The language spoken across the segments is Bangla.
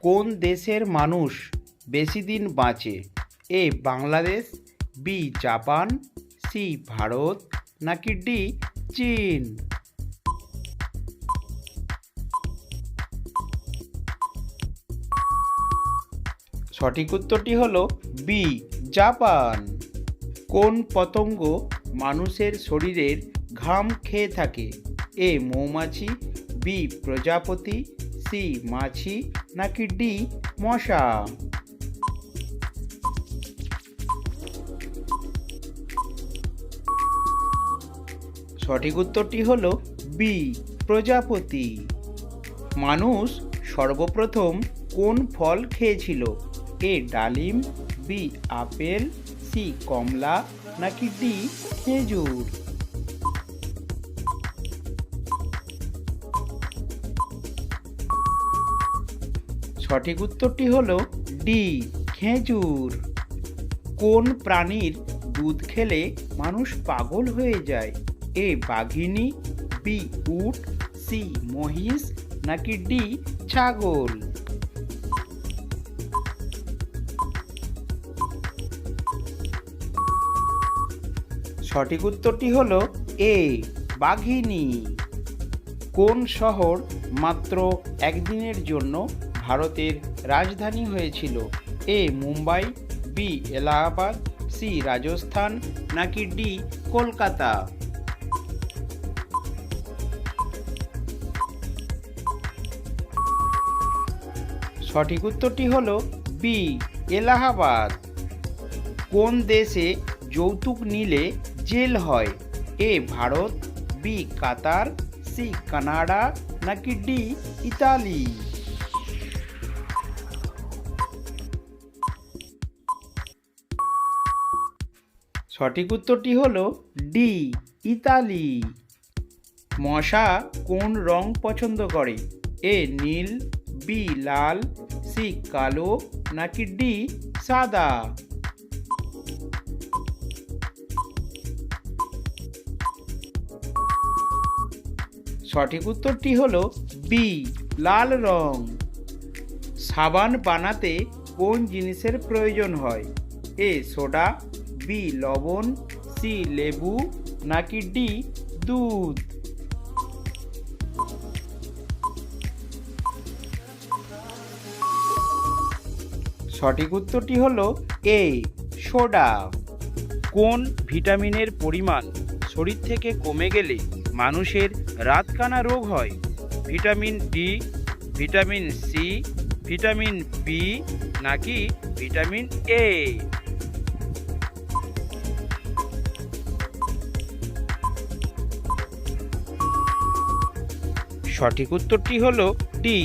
কোন দেশের মানুষ বেশি দিন বাঁচে? A Bangladesh, B Japan, C Bharat, নাকি ডি চীন? সঠিক উত্তরটি হলো বি জাপান। কোন পতঙ্গ মানুষের শরীরের ঘাম খেয়ে থাকে? এ মৌমাছি, বি প্রজাপতি, সি মাছি, নাকি ডি মশা? সঠিক উত্তরটি হলো বি প্রজাপতি। মানুষ সর্বপ্রথম কোন ফল খেয়েছিল? এ ডালিম, বি আপেল, সি কমলা, নাকি ডি খেজুর? সঠিক উত্তরটি হলো ডি খেজুর। কোন প্রাণীর দুধ খেলে মানুষ পাগল হয়ে যায়? এ বাঘিনী, বি উট, সি মহিষ, নাকি ডি ছাগল? সঠিক উত্তরটি হলো এ বাঘিনী। কোন শহর মাত্র একদিনের জন্য ভারতের রাজধানী হয়েছিল? এ মুম্বাই, বি এলাহাবাদ, সি রাজস্থান, নাকি ডি কলকাতা? সঠিক উত্তরটি হলো বি এলাহাবাদ। কোন দেশে যৌতুক নিলে জেল হয়? এ ভারত, বি কাতার, সি কানাডা, নাকি ডি ইতালি? সঠিক উত্তরটি হলো ডি ইতালি। মশা কোন রং পছন্দ করে? এ নীল, বি লাল, সি কালো, নাকি ডি সাদা? সঠিক উত্তরটি হলো বি লাল রং। সাবান বানাতে কোন জিনিসের প্রয়োজন হয়? এ সোডা, বি লবণ, সি লেবু, নাকি ডি দুধ? সঠিক উত্তরটি হলো এ সোডা। কোন ভিটামিনের পরিমাণ শরীর থেকে কমে গেলে মানুষের রাতকানা রোগ হয়? Vitamin D, vitamin C, vitamin B, নাকি ভিটামিন এ? সঠিক উত্তরটি হলো ডি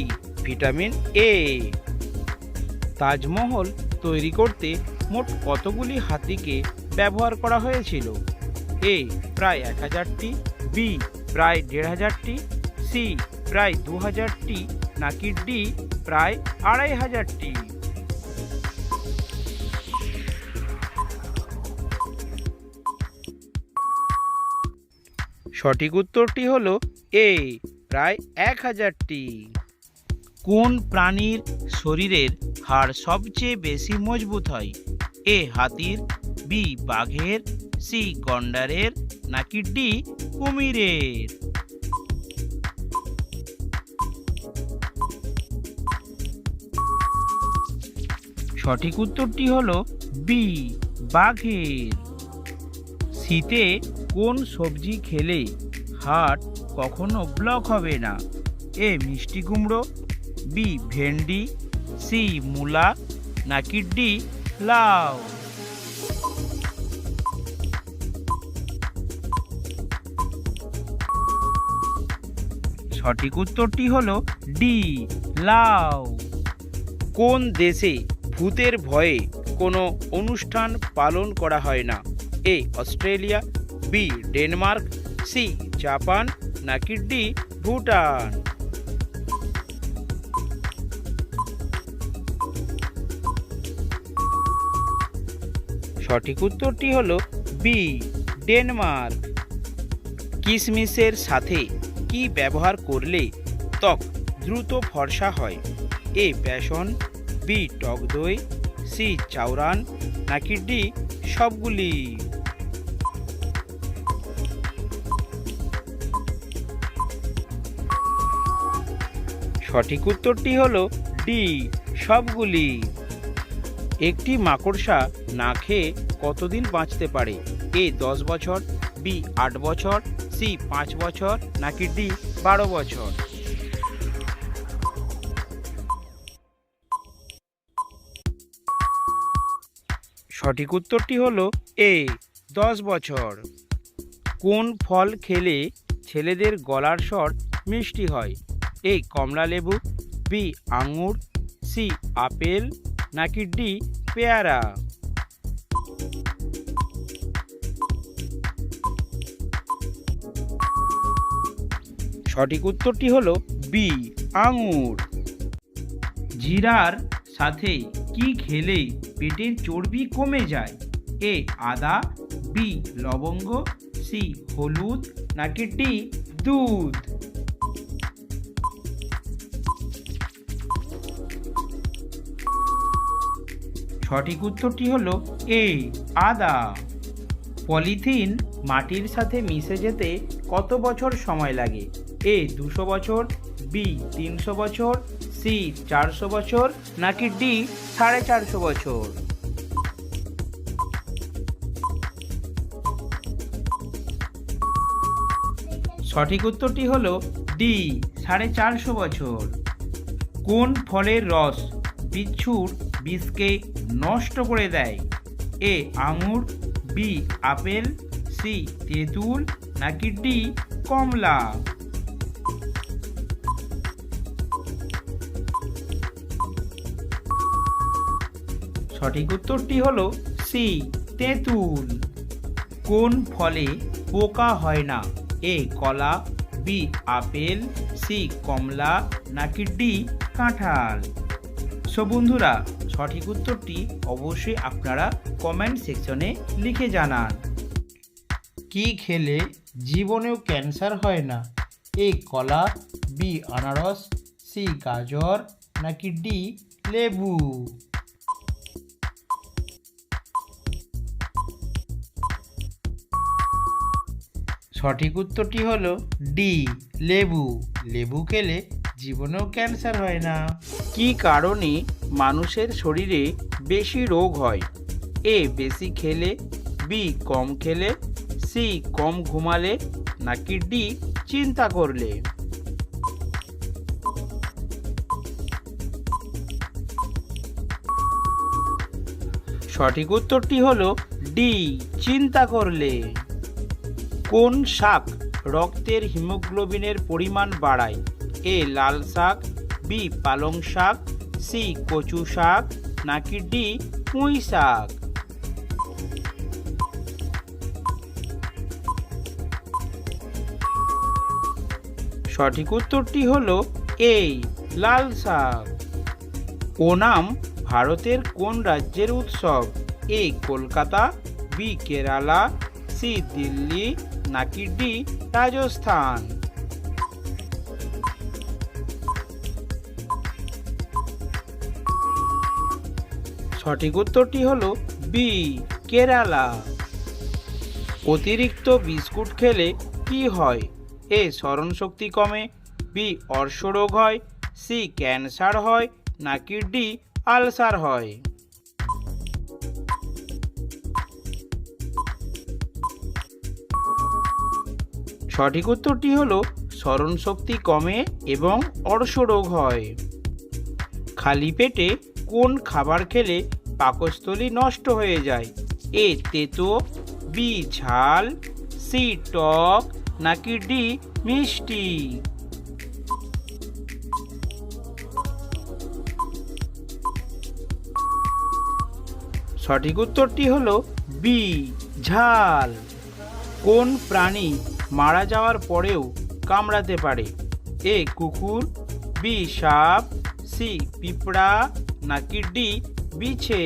ভিটামিন এ। তাজমহল তৈরি করতে মোট কতগুলি হাতিকে ব্যবহার করা হয়েছিল? এ প্রায় 1000টি, বি প্রায় 1500টি, সি প্রায় 2000টি, নাকি ডি প্রায় 2500টি? সঠিক উত্তরটি হলো এ প্রায় 1000টি। কোন প্রাণীর শরীরের হাড় সবচেয়ে বেশি মজবুত হয়? এ হাতির, বি বাঘের, সি গন্ডারের, নাকি ডি কুমিরের? সঠিক উত্তরটি হলো বি বাঘের। শীতে কোন সবজি খেলে হার্ট কখনো ব্লক হবে না? এ মিষ্টি কুমড়ো, বি ভেন্ডি, সি মূলা, নাকি ডি লাউ? সঠিক উত্তরটি হলো ডি লাউ। কোন দেশে ভূতের ভয়ে কোনো অনুষ্ঠান পালন করা হয় না? A Australia, B Denmark, C Japan, নাকি ডি ভুটান? সঠিক উত্তরটি হলো বি ডেনমার্ক। কিশমিশের সাথে কি ব্যবহার করলে ত্বক দ্রুত ফর্সা হয়? এ বেসন, বি টক দই, সি চাউরান, নাকি ডি সবগুলি? সঠিক উত্তরটি হলো ডি সবগুলি। একটি মাকড়সা না খেয়ে কতদিন বাঁচতে পারে? এ 10 বছর, বি 8 বছর, সি 5 বছর, নাকি ডি 12 বছর? সঠিক উত্তরটি হলো এ 10 বছর। কোন ফল খেলে ছেলেদের গলার স্বর মিষ্টি হয়? এ কমলা লেবু, বি আঙুর, সি আপেল, নাকি ডি পেয়ারা? সঠিক উত্তরটি হলো বি আঙুর। জিরার সাথে কি খেলে পেটের চর্বি কমে যায়? এ আদা, বি লবঙ্গ, সি হলুদ, নাকি ডি দুধ? সঠিক উত্তরটি হলো এ আদা। পলিথিন মাটির সাথে মিশে যেতে কত বছর সময় লাগে? এ 200 বছর, বি 300 বছর, সি 400 বছর, নাকি ডি 450 বছর? সঠিক উত্তরটি হলো ডি 450 বছর। কোন ফলের রস বিচ্ছুর বিষকে নষ্ট করে দেয়? এ আঙুর, বি আপেল, সি তেঁতুল, নাকি ডি কমলা? সঠিক উত্তরটি হলো সি তেঁতুল। কোন ফলে পোকা হয় না? এ কলা, বি আপেল, সি কমলা, নাকি ডি কাঁঠাল? সো বন্ধুরা, সঠিক উত্তরটি অবশ্যই আপনারা কমেন্ট সেকশনে লিখে জানান। কি খেলে জীবনেও ক্যান্সার হয় না? এ কলা, বি আনারস, সি গাজর, নাকি ডি লেবু? সঠিক উত্তরটি হলো ডি লেবু। লেবু খেলে জীবনেও ক্যান্সার হয় না। কি কারণে মানুষের শরীরে বেশি রোগ হয়? এ বেশি খেলে, বি কম খেলে, সি কম ঘুমালে, নাকি ডি চিন্তা করলে? সঠিক উত্তরটি হলো ডি চিন্তা করলে। কোন শাক রক্তের হিমোগ্লোবিনের পরিমাণ বাড়ায়? এ লাল শাক, বি পালং শাক, সি কচু শাক, নাকি ডি পুঁই শাক? সঠিক উত্তরটি হলো এ লাল শাক। ওনাম ভারতের কোন রাজ্যের উৎসব? এ কলকাতা, বি কেরালা, সি দিল্লি, নাকি ডি রাজস্থান? সঠিক উত্তরটি হলো বি কেরালা। অতিরিক্ত বিস্কুট খেলে কি হয়? এ স্মরণশক্তি কমে, বি অর্শরোগ হয়, সি ক্যান্সার হয়, নাকি ডি আলসার হয়? সঠিক উত্তরটি হলো স্মরণশক্তি কমে এবং অর্শরোগ হয়। খালি পেটে কোন খাবার খেলে পাকস্থলী নষ্ট হয়ে যায়? এ তেতো, বি ঝাল, সি টক, নাকি ডি মিষ্টি? সঠিক উত্তরটি হলো বি ঝাল। কোন প্রাণী মারা যাওয়ার পরেও কামড়াতে পারে? এ কুকুর, বি সাপ, সি পিঁপড়া, নাকি ডি বিছে?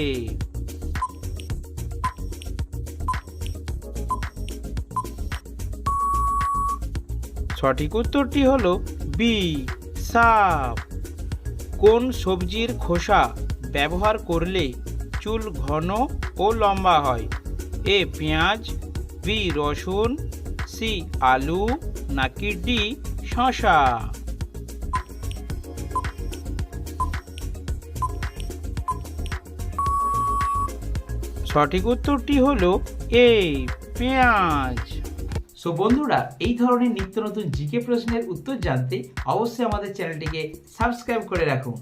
সঠিক উত্তরটি হলো বি সাপ। কোন সবজির খোসা ব্যবহার করলে চুল ঘন ও লম্বা হয়? এ পেঁয়াজ, বি রসুন, সি আলু, নাকি ডি শসা? সঠিক উত্তরটি হলো এ পেঁয়াজ। সো বন্ধুরা, এই ধরনের নিত্য নতুন জিকে প্রশ্নের উত্তর জানতে অবশ্যই আমাদের চ্যানেলটিকে সাবস্ক্রাইব করে রাখুন।